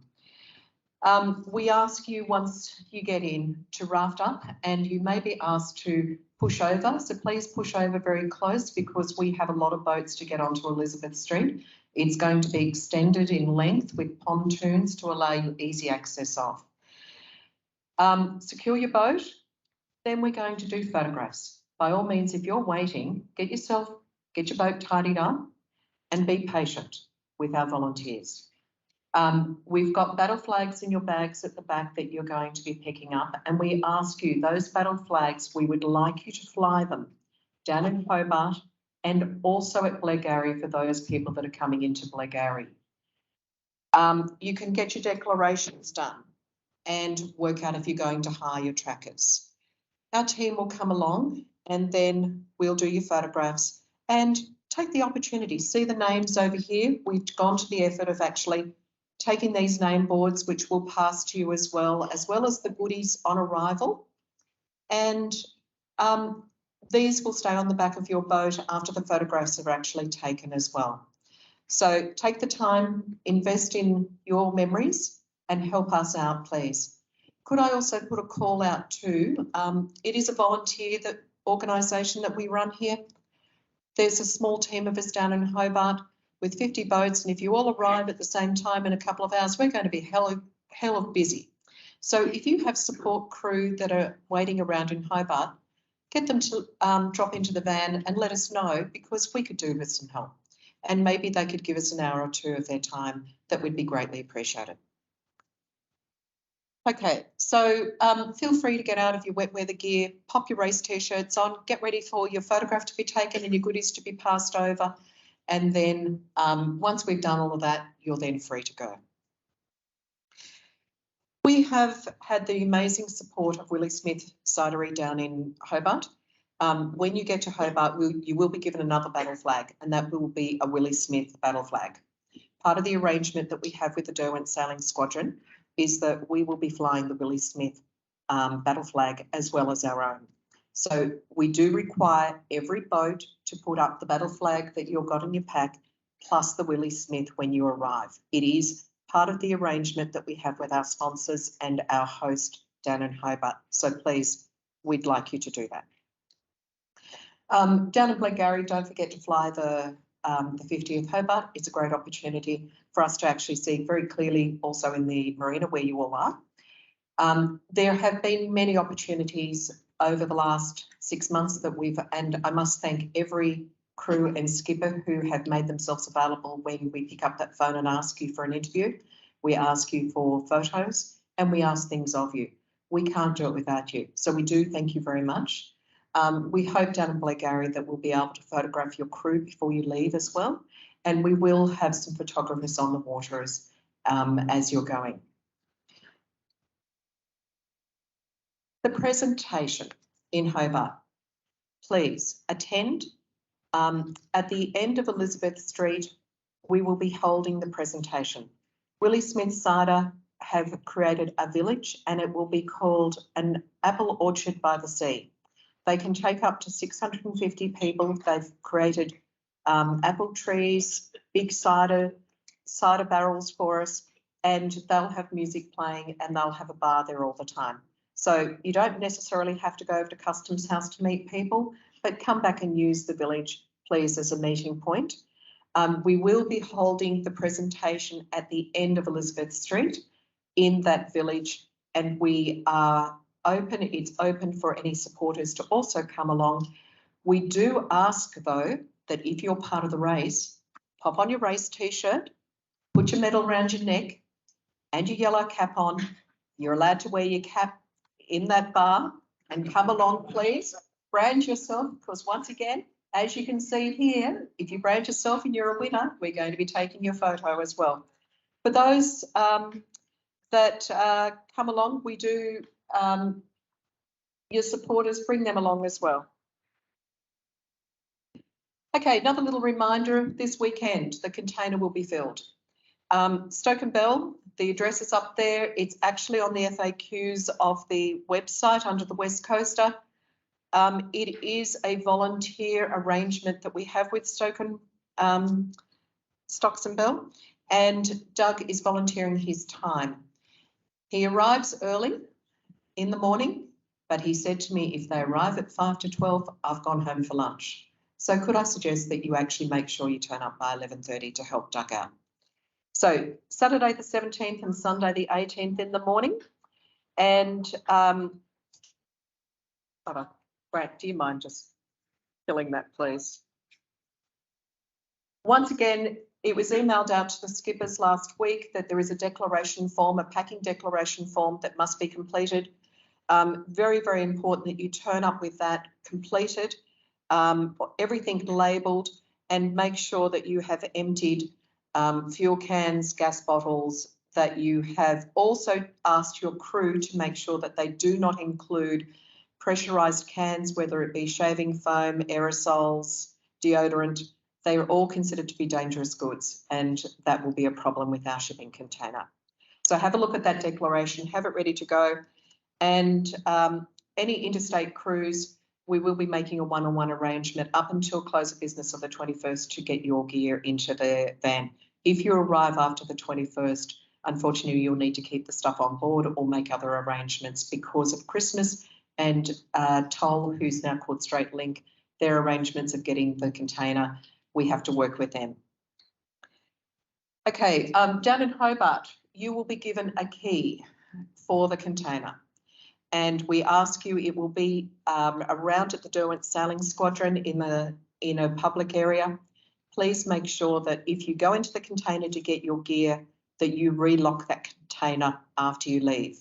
We ask you once you get in to raft up, and you may be asked to push over. So please push over very close, because we have a lot of boats to get onto Elizabeth Street. It's going to be extended in length with pontoons to allow you easy access off. Secure your boat. Then we're going to do photographs. By all means, if you're waiting, get your boat tidied up and be patient with our volunteers. We've got battle flags in your bags at the back that you're going to be picking up, and we ask you, those battle flags, we would like you to fly them down in Hobart and also at Blairgowrie for those people that are coming into Blairgowrie. You can get your declarations done and work out if you're going to hire your trackers. Our team will come along, and then we'll do your photographs and take the opportunity. See the names over here? We've gone to the effort of actually taking these name boards, which we'll pass to you as well as the goodies on arrival. And these will stay on the back of your boat after the photographs are actually taken as well. So take the time, invest in your memories and help us out, please. Could I also put a call out to, it is a volunteer organisation that we run here. There's a small team of us down in Hobart with 50 boats, and if you all arrive at the same time in a couple of hours, we're going to be hell of busy. So if you have support crew that are waiting around in Hobart, get them to drop into the van and let us know, because we could do with some help. And maybe they could give us an hour or two of their time. That would be greatly appreciated. Okay, so feel free to get out of your wet weather gear, pop your race t-shirts on, get ready for your photograph to be taken and your goodies to be passed over. And then once we've done all of that, you're then free to go. We have had the amazing support of Willie Smith Cidery down in Hobart. When you get to Hobart, you will be given another battle flag, and that will be a Willie Smith battle flag. Part of the arrangement that we have with the Derwent Sailing Squadron is that we will be flying the Willie Smith battle flag as well as our own. So we do require every boat to put up the battle flag that you've got in your pack, plus the Willie Smith when you arrive. It is part of the arrangement that we have with our sponsors and our host down in Hobart. So please, we'd like you to do that. Down in Blairgowrie, don't forget to fly the 50th Hobart. It's a great opportunity for us to actually see very clearly also in the marina where you all are. There have been many opportunities over the last 6 months that and I must thank every crew and skipper who have made themselves available when we pick up that phone and ask you for an interview. We ask you for photos and we ask things of you. We can't do it without you. So we do thank you very much. We hope down in Blairgowrie that we'll be able to photograph your crew before you leave as well. And we will have some photographers on the water as you're going. The presentation in Hobart, please attend. At the end of Elizabeth Street, we will be holding the presentation. Willie Smith Cider have created a village, and it will be called an apple orchard by the sea. They can take up to 650 people. They've created apple trees, big cider barrels for us, and they'll have music playing and they'll have a bar there all the time. So you don't necessarily have to go over to Customs House to meet people, but come back and use the village, please, as a meeting point. We will be holding the presentation at the end of Elizabeth Street in that village, and we are open. It's open for any supporters to also come along. We do ask, though, that if you're part of the race, pop on your race t-shirt, put your medal around your neck and your yellow cap on. You're allowed to wear your cap in that bar and come along, please. Brand yourself, because once again, as you can see here, if you brand yourself and you're a winner, we're going to be taking your photo as well. For those that come along, we do, your supporters, bring them along as well. Okay, another little reminder, this weekend, the container will be filled. Stoke and Bell, the address is up there. It's actually on the FAQs of the website under the West Coaster. It is a volunteer arrangement that we have with Stocks and Bell, and Doug is volunteering his time. He arrives early in the morning, but he said to me, if they arrive at 5 to 12, I've gone home for lunch. So could I suggest that you actually make sure you turn up by 11:30 to help duck out? So Saturday the 17th and Sunday the 18th in the morning. And Brad, do you mind just filling that, please? Once again, it was emailed out to the skippers last week that there is a declaration form, a packing declaration form that must be completed. Very, very important that you turn up with that completed, everything labelled, and make sure that you have emptied fuel cans, gas bottles, that you have also asked your crew to make sure that they do not include pressurised cans, whether it be shaving foam, aerosols, deodorant. They are all considered to be dangerous goods, and that will be a problem with our shipping container. So have a look at that declaration, have it ready to go. And any interstate cruise, we will be making a one-on-one arrangement up until close of business of the 21st to get your gear into the van. If you arrive after the 21st, unfortunately, you'll need to keep the stuff on board or make other arrangements because of Christmas and Toll, who's now called Straight Link, their arrangements of getting the container, we have to work with them. Okay, down in Hobart, you will be given a key for the container. And we ask you, it will be around at the Derwent Sailing Squadron in a public area. Please make sure that if you go into the container to get your gear, that you relock that container after you leave.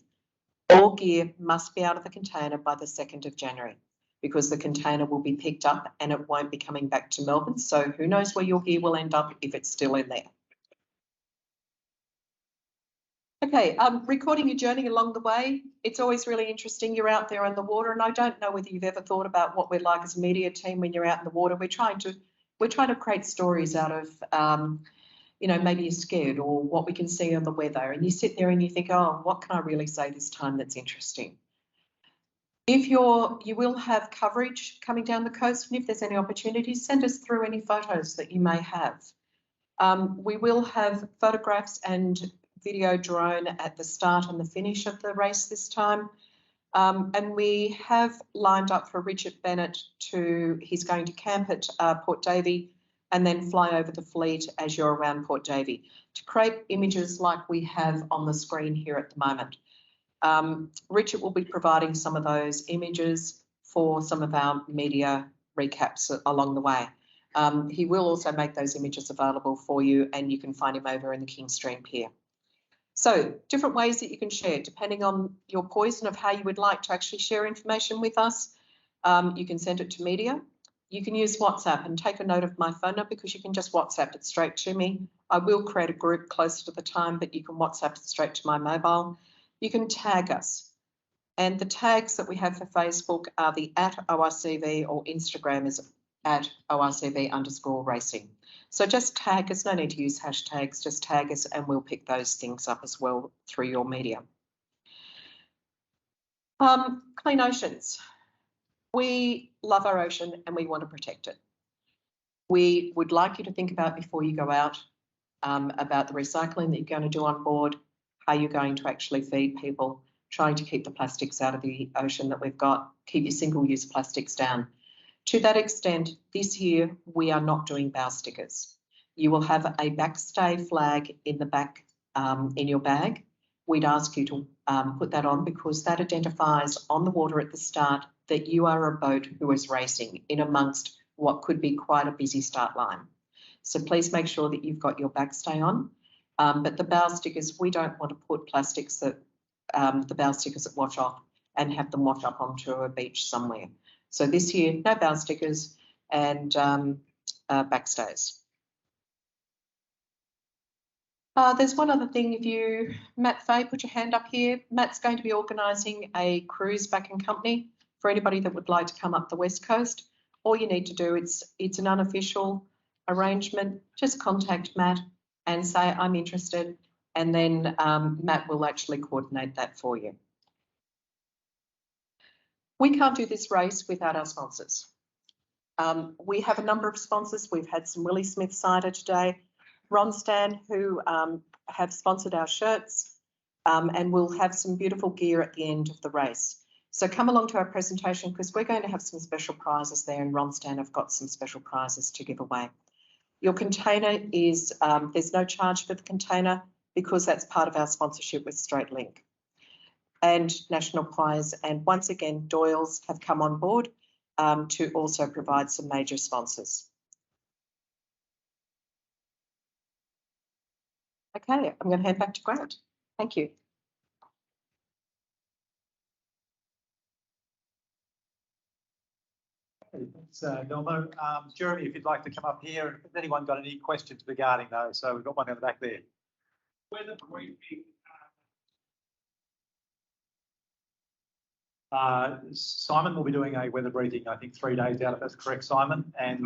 All gear must be out of the container by the 2nd of January because the container will be picked up and it won't be coming back to Melbourne. So who knows where your gear will end up if it's still in there. Okay, recording your journey along the way. It's always really interesting. You're out there on the water, and I don't know whether you've ever thought about what we're like as a media team when you're out in the water. We're trying to create stories out of, you know, maybe you're scared or what we can see on the weather, and you sit there and you think, oh, what can I really say this time that's interesting? If you will have coverage coming down the coast, and if there's any opportunities, send us through any photos that you may have. We will have photographs and video drone at the start and the finish of the race this time. And we have lined up for Richard Bennett he's going to camp at Port Davey and then fly over the fleet as you're around Port Davey to create images like we have on the screen here at the moment. Richard will be providing some of those images for some of our media recaps along the way. He will also make those images available for you, and you can find him over in the King Stream Pier. So different ways that you can share, depending on your poison of how you would like to actually share information with us. You can send it to media. You can use WhatsApp, and take a note of my phone number because you can just WhatsApp it straight to me. I will create a group closer to the time, but you can WhatsApp it straight to my mobile. You can tag us. And the tags that we have for Facebook are the @ORCV, or Instagram is @ORCV_racing. So just tag us, no need to use hashtags, just tag us and we'll pick those things up as well through your media. Clean oceans. We love our ocean and we want to protect it. We would like you to think about before you go out about the recycling that you're going to do on board, how you're going to actually feed people, trying to keep the plastics out of the ocean that we've got, keep your single-use plastics down. To that extent, this year, we are not doing bow stickers. You will have a backstay flag in the back in your bag. We'd ask you to put that on because that identifies on the water at the start that you are a boat who is racing in amongst what could be quite a busy start line. So please make sure that you've got your backstay on. But the bow stickers, we don't want to put plastics that, the bow stickers that wash off and have them wash up onto a beach somewhere. So this year, no bow stickers and backstays. There's one other thing. Matt Fay, put your hand up here. Matt's going to be organising a cruise back in company for anybody that would like to come up the West Coast. All you need to do, it's an unofficial arrangement. Just contact Matt and say, I'm interested. And then Matt will actually coordinate that for you. We can't do this race without our sponsors. We have a number of sponsors. We've had some Willie Smith cider today. Ron Stan, who have sponsored our shirts. and we'll have some beautiful gear at the end of the race. So come along to our presentation because we're going to have some special prizes there, and Ronstan have got some special prizes to give away. Your container is, there's no charge for the container because that's part of our sponsorship with Straight Link and National Players. And once again, Doyle's have come on board to also provide some major sponsors. Okay, I'm going to hand back to Grant. Thank you. Thanks, Norma. Jeremy, if you'd like to come up here, has anyone got any questions regarding those? So we've got one in the back there. Weather briefing. Simon will be doing a weather briefing, I think 3 days out, if that's correct, Simon. And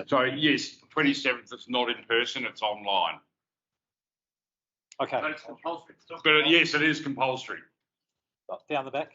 So yes, 27th is not in person, it's online. okay, That's compulsory. But yes, it is compulsory. down the back.